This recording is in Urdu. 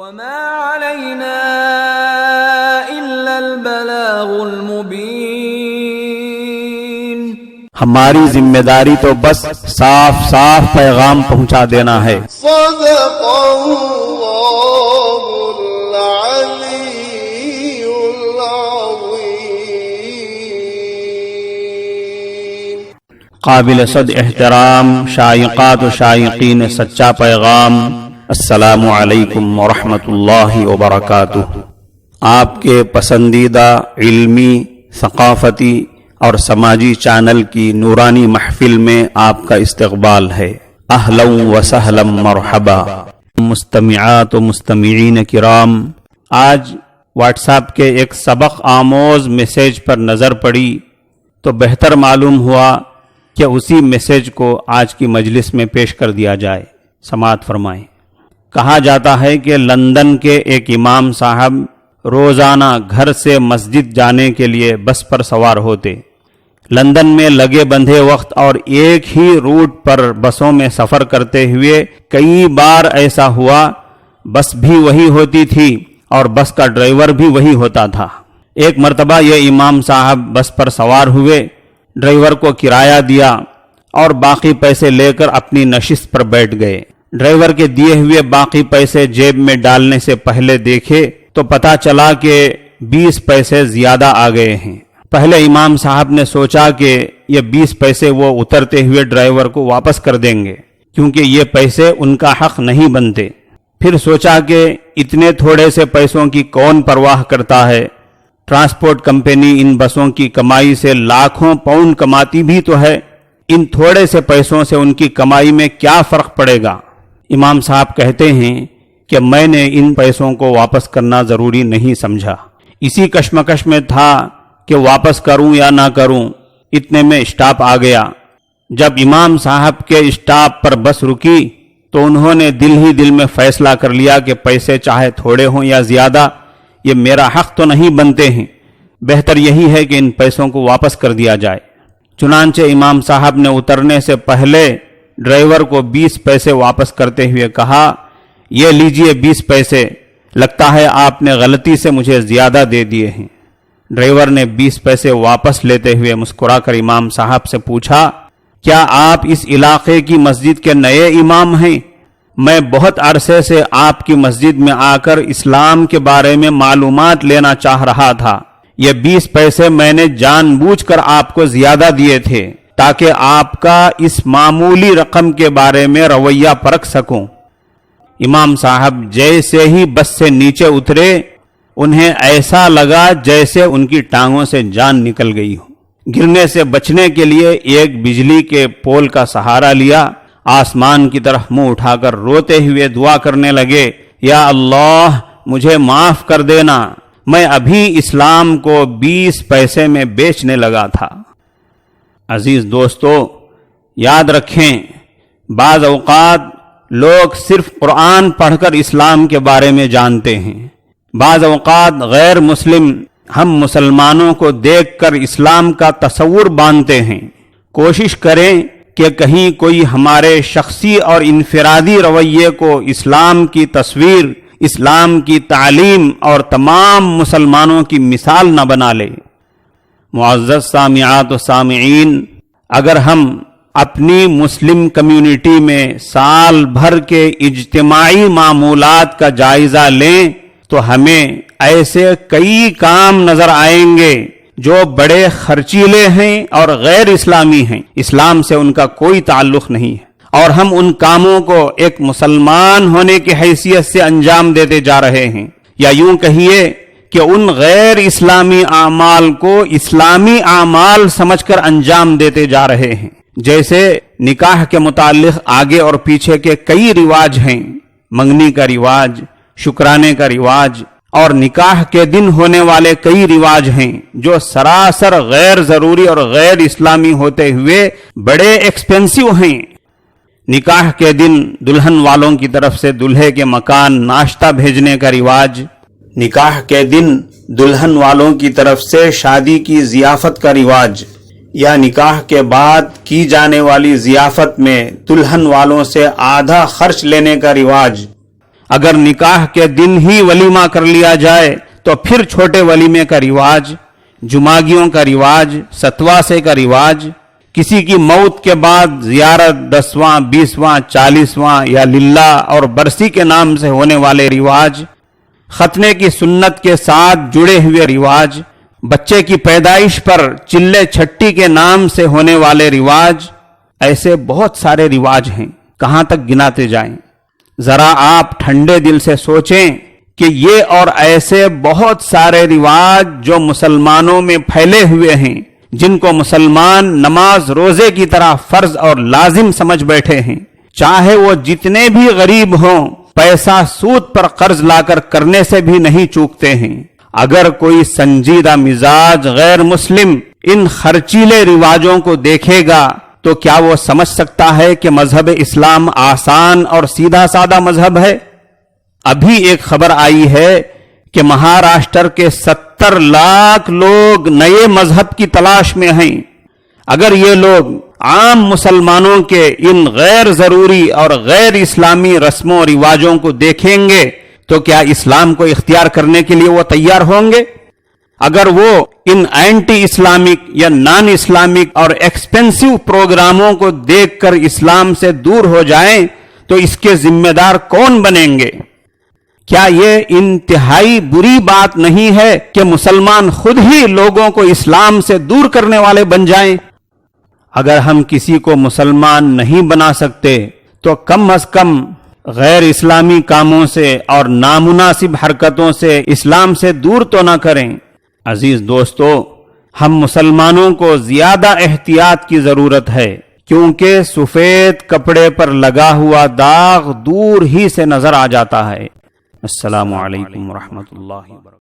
وما علينا إلا البلاغ المبين، ہماری ذمہ داری تو بس صاف صاف پیغام پہنچا دینا ہے۔ صدق اللہ العلی العظیم۔ قابل صد احترام شائقات و شائقین سچا پیغام، السلام علیکم ورحمۃ اللہ وبرکاتہ۔ آپ کے پسندیدہ علمی، ثقافتی اور سماجی چینل کی نورانی محفل میں آپ کا استقبال ہے۔ اہلا و سہلا مرحبا۔ مستمعات و مستمعین کرام، آج واٹس ایپ کے ایک سبق آموز میسیج پر نظر پڑی تو بہتر معلوم ہوا کہ اسی میسیج کو آج کی مجلس میں پیش کر دیا جائے۔ سماعت فرمائیں۔ کہا جاتا ہے کہ لندن کے ایک امام صاحب روزانہ گھر سے مسجد جانے کے لیے بس پر سوار ہوتے۔ لندن میں لگے بندھے وقت اور ایک ہی روٹ پر بسوں میں سفر کرتے ہوئے کئی بار ایسا ہوا بس بھی وہی ہوتی تھی اور بس کا ڈرائیور بھی وہی ہوتا تھا۔ ایک مرتبہ یہ امام صاحب بس پر سوار ہوئے، ڈرائیور کو کرایہ دیا اور باقی پیسے لے کر اپنی نشست پر بیٹھ گئے۔ ڈرائیور کے دیے ہوئے باقی پیسے جیب میں ڈالنے سے پہلے دیکھے تو پتا چلا کہ 20 پیسے زیادہ آ گئے ہیں۔ پہلے امام صاحب نے سوچا کہ یہ 20 پیسے وہ اترتے ہوئے ڈرائیور کو واپس کر دیں گے کیونکہ یہ پیسے ان کا حق نہیں بنتے۔ پھر سوچا کہ اتنے تھوڑے سے پیسوں کی کون پرواہ کرتا ہے، ٹرانسپورٹ کمپنی ان بسوں کی کمائی سے لاکھوں پاؤنڈ کماتی بھی تو ہے، ان تھوڑے سے پیسوں سے ان کی کمائی میں کیا فرق پڑے گا۔ امام صاحب کہتے ہیں کہ میں نے ان پیسوں کو واپس کرنا ضروری نہیں سمجھا، اسی کشمکش میں تھا کہ واپس کروں یا نہ کروں، اتنے میں اسٹاپ آ گیا۔ جب امام صاحب کے اسٹاپ پر بس رکی تو انہوں نے دل ہی دل میں فیصلہ کر لیا کہ پیسے چاہے تھوڑے ہوں یا زیادہ یہ میرا حق تو نہیں بنتے ہیں، بہتر یہی ہے کہ ان پیسوں کو واپس کر دیا جائے۔ چنانچہ امام صاحب نے اترنے سے پہلے ڈرائیور کو 20 پیسے واپس کرتے ہوئے کہا، یہ لیجئے 20 پیسے، لگتا ہے آپ نے غلطی سے مجھے زیادہ دے دیے ہیں۔ ڈرائیور نے 20 پیسے واپس لیتے ہوئے مسکرا کر امام صاحب سے پوچھا، کیا آپ اس علاقے کی مسجد کے نئے امام ہیں؟ میں بہت عرصے سے آپ کی مسجد میں آ کر اسلام کے بارے میں معلومات لینا چاہ رہا تھا، یہ 20 پیسے میں نے جان بوجھ کر آپ کو زیادہ دیے تھے تاکہ آپ کا اس معمولی رقم کے بارے میں رویہ پرکھ سکوں۔ امام صاحب جیسے ہی بس سے نیچے اترے انہیں ایسا لگا جیسے ان کی ٹانگوں سے جان نکل گئی ہو۔ گرنے سے بچنے کے لیے ایک بجلی کے پول کا سہارا لیا، آسمان کی طرف منہ اٹھا کر روتے ہوئے دعا کرنے لگے، یا اللہ مجھے معاف کر دینا، میں ابھی اسلام کو 20 پیسے میں بیچنے لگا تھا۔ عزیز دوستو، یاد رکھیں بعض اوقات لوگ صرف قرآن پڑھ کر اسلام کے بارے میں جانتے ہیں، بعض اوقات غیر مسلم ہم مسلمانوں کو دیکھ کر اسلام کا تصور باندھتے ہیں۔ کوشش کریں کہ کہیں کوئی ہمارے شخصی اور انفرادی رویے کو اسلام کی تصویر، اسلام کی تعلیم اور تمام مسلمانوں کی مثال نہ بنا لے۔ معزز سامعات و سامعین، اگر ہم اپنی مسلم کمیونٹی میں سال بھر کے اجتماعی معمولات کا جائزہ لیں تو ہمیں ایسے کئی کام نظر آئیں گے جو بڑے خرچیلے ہیں اور غیر اسلامی ہیں، اسلام سے ان کا کوئی تعلق نہیں ہے، اور ہم ان کاموں کو ایک مسلمان ہونے کی حیثیت سے انجام دیتے جا رہے ہیں، یا یوں کہیے کہ ان غیر اسلامی اعمال کو اسلامی اعمال سمجھ کر انجام دیتے جا رہے ہیں۔ جیسے نکاح کے متعلق آگے اور پیچھے کے کئی رواج ہیں، منگنی کا رواج، شکرانے کا رواج، اور نکاح کے دن ہونے والے کئی رواج ہیں جو سراسر غیر ضروری اور غیر اسلامی ہوتے ہوئے بڑے ایکسپینسو ہیں۔ نکاح کے دن دلہن والوں کی طرف سے دلہے کے مکان ناشتہ بھیجنے کا رواج، نکاح کے دن دلہن والوں کی طرف سے شادی کی ضیافت کا رواج، یا نکاح کے بعد کی جانے والی ضیافت میں دلہن والوں سے آدھا خرچ لینے کا رواج، اگر نکاح کے دن ہی ولیمہ کر لیا جائے تو پھر چھوٹے ولیمے کا رواج، جماگیوں کا رواج، ستواسے کا رواج، کسی کی موت کے بعد زیارت 10واں 20واں 40واں یا للہ اور برسی کے نام سے ہونے والے رواج، ختنے کی سنت کے ساتھ جڑے ہوئے رواج، بچے کی پیدائش پر چلے چھٹی کے نام سے ہونے والے رواج، ایسے بہت سارے رواج ہیں، کہاں تک گناتے جائیں؟ ذرا آپ ٹھنڈے دل سے سوچیں کہ یہ اور ایسے بہت سارے رواج جو مسلمانوں میں پھیلے ہوئے ہیں، جن کو مسلمان نماز روزے کی طرح فرض اور لازم سمجھ بیٹھے ہیں، چاہے وہ جتنے بھی غریب ہوں، پیسہ سود پر قرض لا کر کرنے سے بھی نہیں چوکتے ہیں۔ اگر کوئی سنجیدہ مزاج غیر مسلم ان خرچیلے رواجوں کو دیکھے گا تو کیا وہ سمجھ سکتا ہے کہ مذہب اسلام آسان اور سیدھا سادہ مذہب ہے؟ ابھی ایک خبر آئی ہے کہ مہاراشٹر کے 70 لاکھ لوگ نئے مذہب کی تلاش میں ہیں۔ اگر یہ لوگ عام مسلمانوں کے ان غیر ضروری اور غیر اسلامی رسم و رواجوں کو دیکھیں گے تو کیا اسلام کو اختیار کرنے کے لیے وہ تیار ہوں گے؟ اگر وہ ان اینٹی اسلامک یا نان اسلامک اور ایکسپینسو پروگراموں کو دیکھ کر اسلام سے دور ہو جائیں تو اس کے ذمہ دار کون بنیں گے؟ کیا یہ انتہائی بری بات نہیں ہے کہ مسلمان خود ہی لوگوں کو اسلام سے دور کرنے والے بن جائیں؟ اگر ہم کسی کو مسلمان نہیں بنا سکتے تو کم از کم غیر اسلامی کاموں سے اور نامناسب حرکتوں سے اسلام سے دور تو نہ کریں۔ عزیز دوستو، ہم مسلمانوں کو زیادہ احتیاط کی ضرورت ہے، کیونکہ سفید کپڑے پر لگا ہوا داغ دور ہی سے نظر آ جاتا ہے۔ السلام علیکم ورحمۃ اللہ وبرکاتہ۔